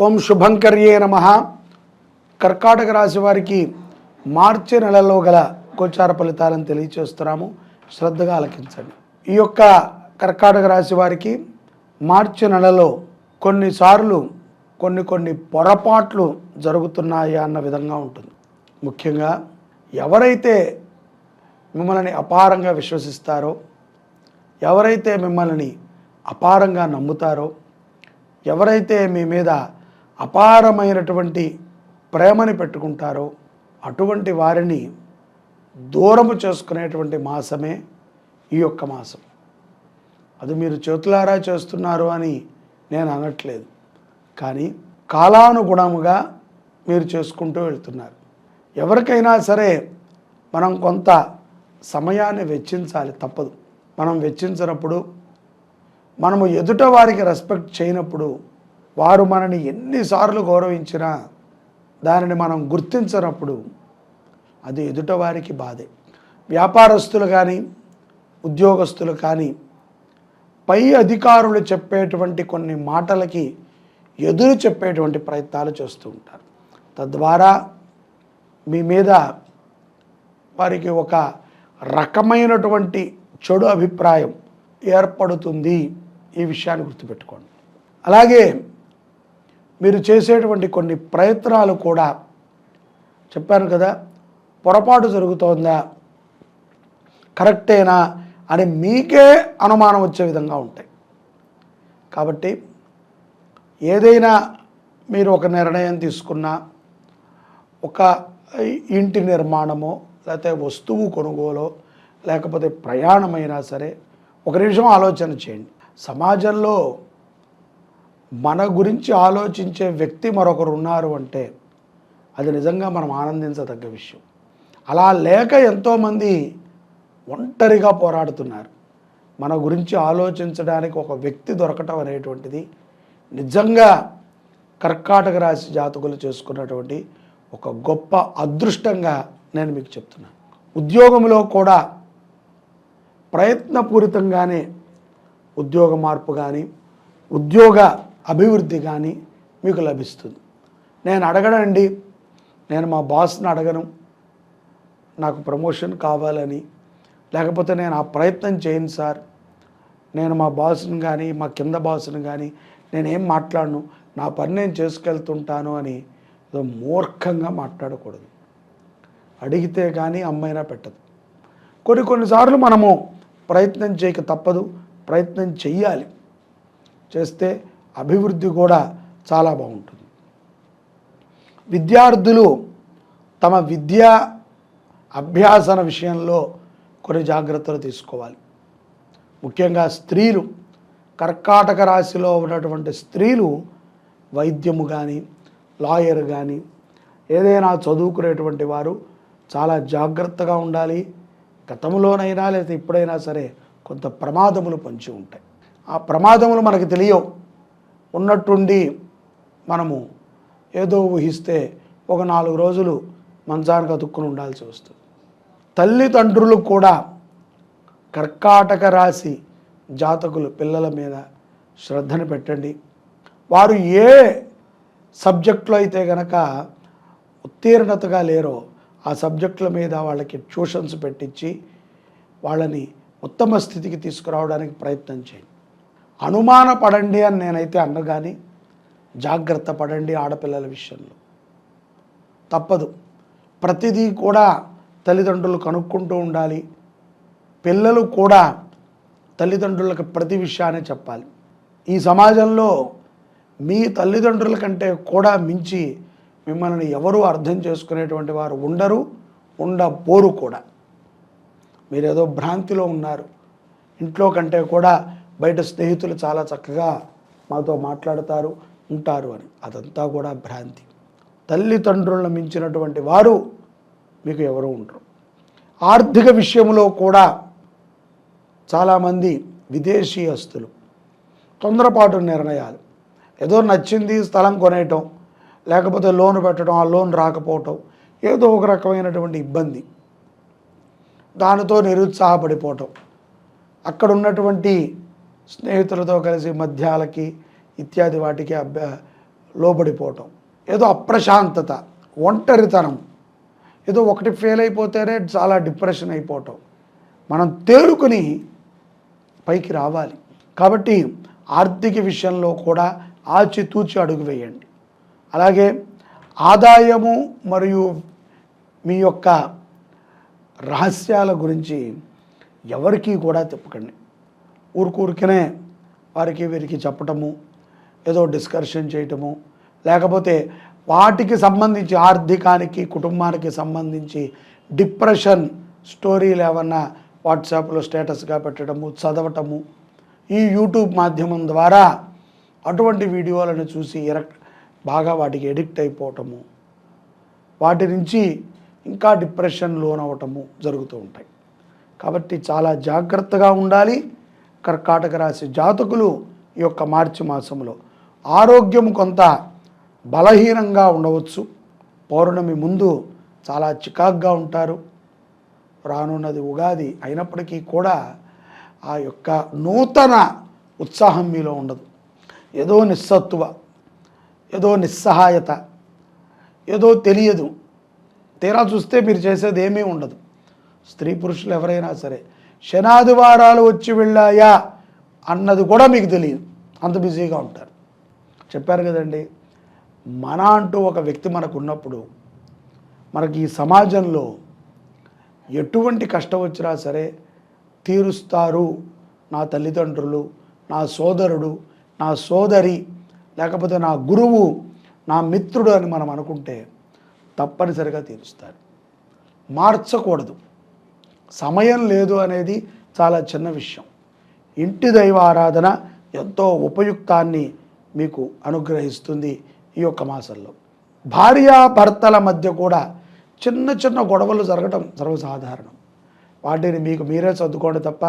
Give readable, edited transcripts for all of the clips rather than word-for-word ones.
ఓం శుభంకర్యే నమః. కర్కాటక రాశి వారికి మార్చి నెలలో గల గోచార ఫలితాలను తెలియచేస్తున్నాము. శ్రద్ధగా ఆలకించండి. ఈ యొక్క కర్కాటక రాశి వారికి మార్చి నెలలో కొన్నిసార్లు కొన్ని పొరపాట్లు జరుగుతున్నాయా అన్న విధంగా ఉంటుంది. ముఖ్యంగా ఎవరైతే మిమ్మల్ని అపారంగా విశ్వసిస్తారో, ఎవరైతే మిమ్మల్ని అపారంగా నమ్ముతారో, ఎవరైతే మీ మీద అపారమైనటువంటి ప్రేమని పెట్టుకుంటారో అటువంటి వారిని దూరము చేసుకునేటువంటి మాసమే ఈ యొక్క మాసం. అది మీరు చేతులారా చేస్తున్నారు అని నేను అనట్లేదు, కానీ కాలానుగుణముగా మీరు చేసుకుంటూ వెళ్తున్నారు. ఎవరికైనా సరే మనం కొంత సమయాన్ని వెచ్చించాలి, తప్పదు. మనం వెచ్చించినప్పుడు, మనము ఎదుట వారికి రెస్పెక్ట్ చేయనప్పుడు, వారు మనని ఎన్నిసార్లు గౌరవించినా దానిని మనం గుర్తించినప్పుడు అది ఎదుట వారికి బాధే. వ్యాపారస్తులు కానీ, ఉద్యోగస్తులు కానీ పై అధికారులు చెప్పేటువంటి కొన్ని మాటలకి ఎదురు చెప్పేటువంటి ప్రయత్నాలు చేస్తూ ఉంటారు. తద్వారా మీ మీద వారికి ఒక రకమైనటువంటి చెడు అభిప్రాయం ఏర్పడుతుంది. ఈ విషయాన్ని గుర్తుపెట్టుకోండి. అలాగే మీరు చేసేటువంటి కొన్ని ప్రయత్నాలు కూడా చెప్పాను కదా, పొరపాటు జరుగుతోందా, కరెక్టేనా అని మీకే అనుమానం వచ్చే విధంగా ఉంటాయి. కాబట్టి ఏదైనా మీరు ఒక నిర్ణయం తీసుకున్నా, ఒక ఇంటి నిర్మాణమో, లేకపోతే వస్తువు కొనుగోలో, లేకపోతే ప్రయాణమైనా సరే ఒక నిమిషం ఆలోచన చేయండి. సమాజంలో మన గురించి ఆలోచించే వ్యక్తి మరొకరు ఉన్నారు అంటే అది నిజంగా మనం ఆనందించదగ్గ విషయం. అలా లేక ఎంతోమంది ఒంటరిగా పోరాడుతున్నారు. మన గురించి ఆలోచించడానికి ఒక వ్యక్తి దొరకటం అనేటువంటిది నిజంగా కర్కాటక రాశి జాతకులు చేసుకున్నటువంటి ఒక గొప్ప అదృష్టంగా నేను మీకు చెప్తున్నాను. ఉద్యోగంలో కూడా ప్రయత్నపూరితంగానే ఉద్యోగ మార్పు కానీ, ఉద్యోగ అభివృద్ధి కానీ మీకు లభిస్తుంది. నేను అడగనండి, నేను మా బాస్ని అడగను నాకు ప్రమోషన్ కావాలని, లేకపోతే నేను ఆ ప్రయత్నం చేయను సార్, నేను మా బాస్ని కానీ, మా కింద బాస్ని కానీ నేనేం మాట్లాడను, నా పని నేను చేసుకెళ్తుంటాను అని ఏదో మూర్ఖంగా మాట్లాడకూడదు. అడిగితే కానీ అమ్మైనా పెట్టదు. కొన్నిసార్లు మనము ప్రయత్నం చేయక తప్పదు, ప్రయత్నం చెయ్యాలి. చేస్తే అభివృద్ధి కూడా చాలా బాగుంటుంది. విద్యార్థులు తమ విద్యా అభ్యాసన విషయంలో కొన్ని జాగ్రత్తలు తీసుకోవాలి. ముఖ్యంగా స్త్రీలు, కర్కాటక రాశిలో ఉన్నటువంటి స్త్రీలు వైద్యము కానీ, లాయర్ కానీ ఏదైనా చదువుకునేటువంటి వారు చాలా జాగ్రత్తగా ఉండాలి. గతంలోనైనా లేదా ఇప్పుడైనా సరే కొంత ప్రమాదములు పొంచి ఉంటాయి. ఆ ప్రమాదములు మనకు తెలియవు. ఉన్నట్టుండి మనము ఏదో ఊహిస్తే ఒక 4 రోజులు మంచానికి అతుక్కుని ఉండాల్సి వస్తుంది. తల్లిదండ్రులు కూడా కర్కాటక రాశి జాతకులు పిల్లల మీద శ్రద్ధను పెట్టండి. వారు ఏ సబ్జెక్టులో అయితే కనుక ఉత్తీర్ణతగా లేరో ఆ సబ్జెక్టుల మీద వాళ్ళకి ట్యూషన్స్ పెట్టించి వాళ్ళని ఉత్తమ స్థితికి తీసుకురావడానికి ప్రయత్నం చేయండి. అనుమాన పడండి అని నేనైతే అన్న, కానీ జాగ్రత్త పడండి. ఆడపిల్లల విషయంలో తప్పదు. ప్రతిదీ కూడా తల్లిదండ్రులు కనుక్కుంటూ ఉండాలి. పిల్లలు కూడా తల్లిదండ్రులకు ప్రతి విషయాన్ని చెప్పాలి. ఈ సమాజంలో మీ తల్లిదండ్రుల కంటే కూడా మించి మిమ్మల్ని ఎవరూ అర్థం చేసుకునేటువంటి వారు ఉండబోరు కూడా. మీరేదో భ్రాంతిలో ఉన్నారు. ఇంట్లో కంటే కూడా బయట స్నేహితులు చాలా చక్కగా మాతో మాట్లాడతారు, ఉంటారు అని. అదంతా కూడా భ్రాంతి. తల్లిదండ్రులను మించినటువంటి వారు మీకు ఎవరు ఉండరు. ఆర్థిక విషయంలో కూడా చాలామంది విదేశీయస్తులు తొందరపాటు నిర్ణయాలు, ఏదో నచ్చింది స్థలం కొనేయటం, లేకపోతే లోన్ పెట్టడం, ఆ లోన్ రాకపోవటం, ఏదో ఒక రకమైనటువంటి ఇబ్బంది, దానితో నిరుత్సాహపడిపోవటం, అక్కడ ఉన్నటువంటి స్నేహితులతో కలిసి మద్యాలకి ఇత్యాది వాటికి లోబడిపోవటం, ఏదో అప్రశాంతత, ఒంటరితనం, ఏదో ఒకటి ఫెయిల్ అయిపోతేనే చాలా డిప్రెషన్ అయిపోవటం. మనం తేరుకుని పైకి రావాలి. కాబట్టి ఆర్థిక విషయంలో కూడా ఆచితూచి అడుగు వేయండి. అలాగే ఆదాయము మరియు మీ యొక్క రహస్యాల గురించి ఎవరికీ కూడా చెప్పకండి. ఊరికనే వారికి వీరికి చెప్పటము, ఏదో డిస్కషన్ చేయటము, లేకపోతే వాటికి సంబంధించి ఆర్థికానికి కుటుంబానికి సంబంధించి డిప్రెషన్ స్టోరీలు ఏమన్నా వాట్సాప్లో స్టేటస్గా పెట్టడము, చదవటము, ఈ యూట్యూబ్ మాధ్యమం ద్వారా అటువంటి వీడియోలను చూసి బాగా వాటికి ఎడిక్ట్ అయిపోవటము, వాటి నుంచి ఇంకా డిప్రెషన్ లోనవటము జరుగుతూ ఉంటాయి. కాబట్టి చాలా జాగ్రత్తగా ఉండాలి. కర్కాటక రాశి జాతకులు ఈ యొక్క మార్చి మాసంలో ఆరోగ్యం కొంత బలహీనంగా ఉండవచ్చు. పౌర్ణమి ముందు చాలా చికాగ్గా ఉంటారు. రానున్నది ఉగాది అయినప్పటికీ కూడా ఆ యొక్క నూతన ఉత్సాహం మీలో ఉండదు. ఏదో నిస్సత్తువ, ఏదో నిస్సహాయత, ఏదో తెలియదు. తీరా చూస్తే మీరు చేసేది ఏమీ ఉండదు. స్త్రీ పురుషులు ఎవరైనా సరే శనాదివారాలు వచ్చి వెళ్ళాయా అన్నది కూడా మీకు తెలియదు, అంత బిజీగా ఉంటారు. చెప్పారు కదండి, మన అంటూ ఒక వ్యక్తి మనకు ఉన్నప్పుడు మనకి ఈ సమాజంలో ఎటువంటి కష్టం వచ్చినా సరే తీరుస్తారు నా తల్లిదండ్రులు, నా సోదరుడు, నా సోదరి, లేకపోతే నా గురువు, నా మిత్రుడు అని మనం అనుకుంటే తప్పనిసరిగా తీరుస్తారు. మార్చకూడదు. సమయం లేదు అనేది చాలా చిన్న విషయం. ఇంటి దైవ ఆరాధన ఎంతో ఉపయుక్తాన్ని మీకు అనుగ్రహిస్తుంది ఈ యొక్క మాసంలో. భార్యాభర్తల మధ్య కూడా చిన్న చిన్న గొడవలు జరగటం సర్వసాధారణం. వాటిని మీకు మీరే సర్దుకోండి తప్ప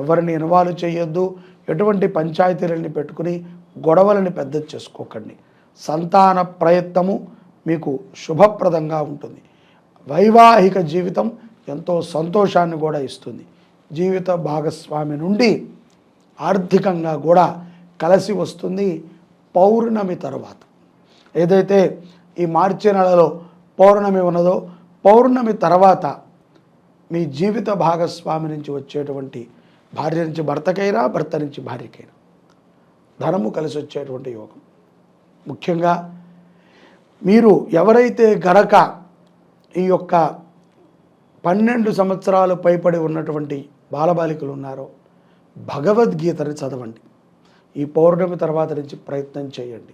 ఎవరిని ఇన్వాల్వ్ చేయొద్దు. ఎటువంటి పంచాయతీలని పెట్టుకుని గొడవలని పెద్ద చేసుకోకండి. సంతాన ప్రయత్నము మీకు శుభప్రదంగా ఉంటుంది. వైవాహిక జీవితం ఎంతో సంతోషాన్ని కూడా ఇస్తుంది. జీవిత భాగస్వామి నుండి ఆర్థికంగా కూడా కలిసి వస్తుంది. పౌర్ణమి తర్వాత ఏదైతే ఈ మార్చి నెలలో పౌర్ణమి ఉన్నదో, పౌర్ణమి తర్వాత మీ జీవిత భాగస్వామి నుంచి వచ్చేటువంటి భార్య నుంచి భర్తకైనా, భర్త నుంచి భార్యకైనా ధనము కలిసి వచ్చేటువంటి యోగం. ముఖ్యంగా మీరు ఎవరైతే గనక ఈ యొక్క 12 సంవత్సరాలు పైబడి ఉన్నటువంటి బాలబాలికలు ఉన్నారో భగవద్గీతని చదవండి. ఈ పౌర్ణమి తర్వాత నుంచి ప్రయత్నం చేయండి.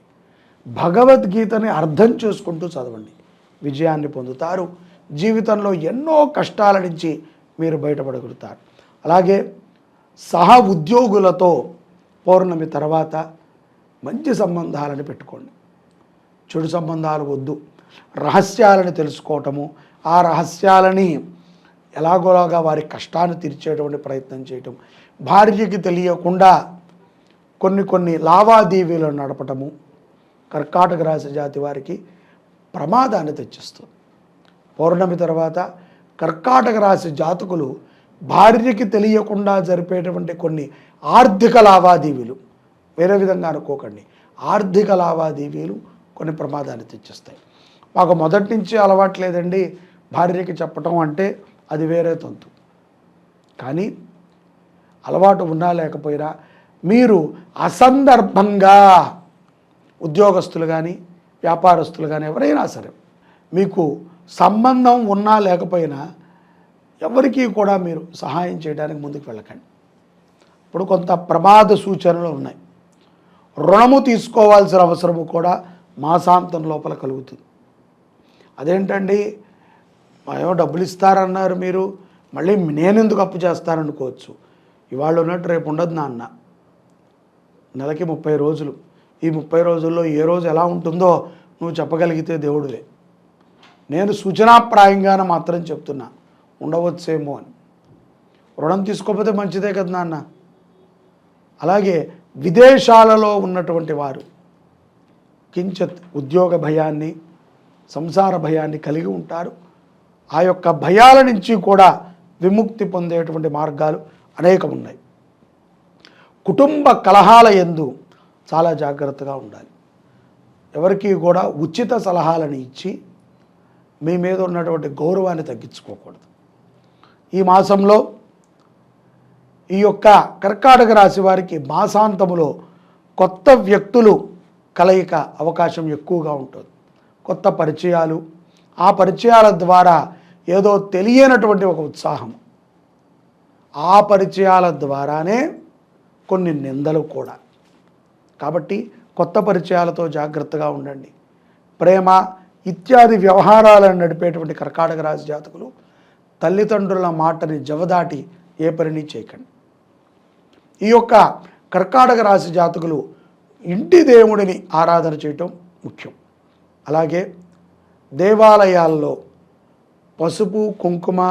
భగవద్గీతని అర్థం చేసుకుంటూ చదవండి. విజయాన్ని పొందుతారు. జీవితంలో ఎన్నో కష్టాల నుంచి మీరు బయటపడగలుగుతారు. అలాగే సహ ఉద్యోగులతో పౌర్ణమి తర్వాత మంచి సంబంధాలను పెట్టుకోండి. చెడు సంబంధాలు వద్దు. రహస్యాలను తెలుసుకోవటము, ఆ రహస్యాలని ఎలాగోలాగా వారి కష్టాన్ని తీర్చేటువంటి ప్రయత్నం చేయటం, భార్యకి తెలియకుండా కొన్ని లావాదేవీలను నడపటము కర్కాటక రాశి జాతి వారికి ప్రమాదాన్ని తెచ్చిస్తుంది. పౌర్ణమి తర్వాత కర్కాటక రాశి జాతకులు భార్యకి తెలియకుండా జరిపేటువంటి కొన్ని ఆర్థిక లావాదేవీలు, వేరే విధంగా అనుకోకండి, ఆర్థిక లావాదేవీలు కొన్ని ప్రమాదాన్ని తెచ్చిస్తాయి. మాకు మొదటి నుంచి అలవాట్లేదండి భార్యకి చెప్పటం అంటే అది వేరే తంతు. కానీ అలవాటు ఉన్నా లేకపోయినా మీరు అసందర్భంగా ఉద్యోగస్తులు కానీ వ్యాపారస్తులు కానీ ఎవరైనా సరే మీకు సంబంధం ఉన్నా లేకపోయినా ఎవరికీ కూడా మీరు సహాయం చేయడానికి ముందుకు వెళ్ళకండి. ఇప్పుడు కొంత ప్రమాద సూచనలు ఉన్నాయి. రుణము తీసుకోవాల్సిన అవసరము కూడా మాసాంతం లోపల కలుగుతుంది. అదేంటండి ఏమో డబ్బులు ఇస్తారన్నారు మీరు, మళ్ళీ నేను ఎందుకు అప్పు చేస్తాననుకోవచ్చు. ఇవాళ ఉన్నట్టు రేపు ఉండదు నాన్న. నెలకి 30 రోజులు. ఈ 30 రోజుల్లో ఏ రోజు ఎలా ఉంటుందో నువ్వు చెప్పగలిగితే దేవుడివే. నేను సూచనాప్రాయంగానే మాత్రం చెప్తున్నా, ఉండవచ్చేమో అని. రుణం తీసుకోకపోతే మంచిదే కదా నాన్న. అలాగే విదేశాలలో ఉన్నటువంటి వారు కించిత్ ఉద్యోగ భయాన్ని, సంసార భయాన్ని కలిగి ఉంటారు. ఆ యొక్క భయాల నుంచి కూడా విముక్తి పొందేటువంటి మార్గాలు అనేకం ఉన్నాయి. కుటుంబ కలహాల యందు చాలా జాగ్రత్తగా ఉండాలి. ఎవరికి కూడా ఉచిత సలహాలను ఇచ్చి మీ మీద ఉన్నటువంటి గౌరవాన్ని తగ్గించుకోకూడదు. ఈ మాసంలో ఈ యొక్క కర్కాటక రాశి వారికి మాసాంతములో కొత్త వ్యక్తులు కలయిక అవకాశం ఎక్కువగా ఉంటుంది. కొత్త పరిచయాలు, ఆ పరిచయాల ద్వారా ఏదో తెలియనటువంటి ఒక ఉత్సాహం, ఆ పరిచయాల ద్వారానే కొన్ని నిందలు కూడా. కాబట్టి కొత్త పరిచయాలతో జాగ్రత్తగా ఉండండి. ప్రేమ ఇత్యాది వ్యవహారాలను నడిపేటువంటి కర్కాటక రాశి జాతకులు తల్లిదండ్రుల మాటని జవదాటి ఏ పనిని చేయకండి. ఈ యొక్క కర్కాటక రాశి జాతకులు ఇంటి దేవుడిని ఆరాధన చేయటం ముఖ్యం. అలాగే దేవాలయాల్లో పసుపు, కుంకుమ,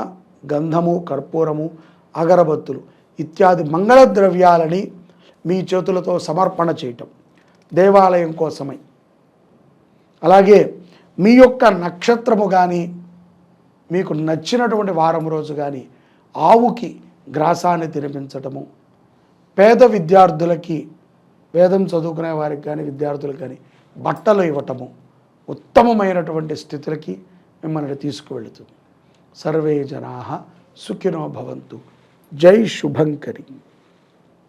గంధము, కర్పూరము, అగరబత్తులు ఇత్యాది మంగళ ద్రవ్యాలని మీ చేతులతో సమర్పణ చేయటం దేవాలయం కోసమై. అలాగే మీ యొక్క నక్షత్రము కానీ, మీకు నచ్చినటువంటి వారం రోజు కానీ ఆవుకి గ్రాసాన్ని తినిపించటము, పేద విద్యార్థులకి, వేదం చదువుకునే వారికి కానీ విద్యార్థులకు కానీ బట్టలు ఇవ్వటము ఉత్తమమైనటువంటి స్థితులకి మిమ్మల్ని తీసుకువెళుతుంది. సర్వే జనాః సుఖినో భవంతు. జై శుభంకరి.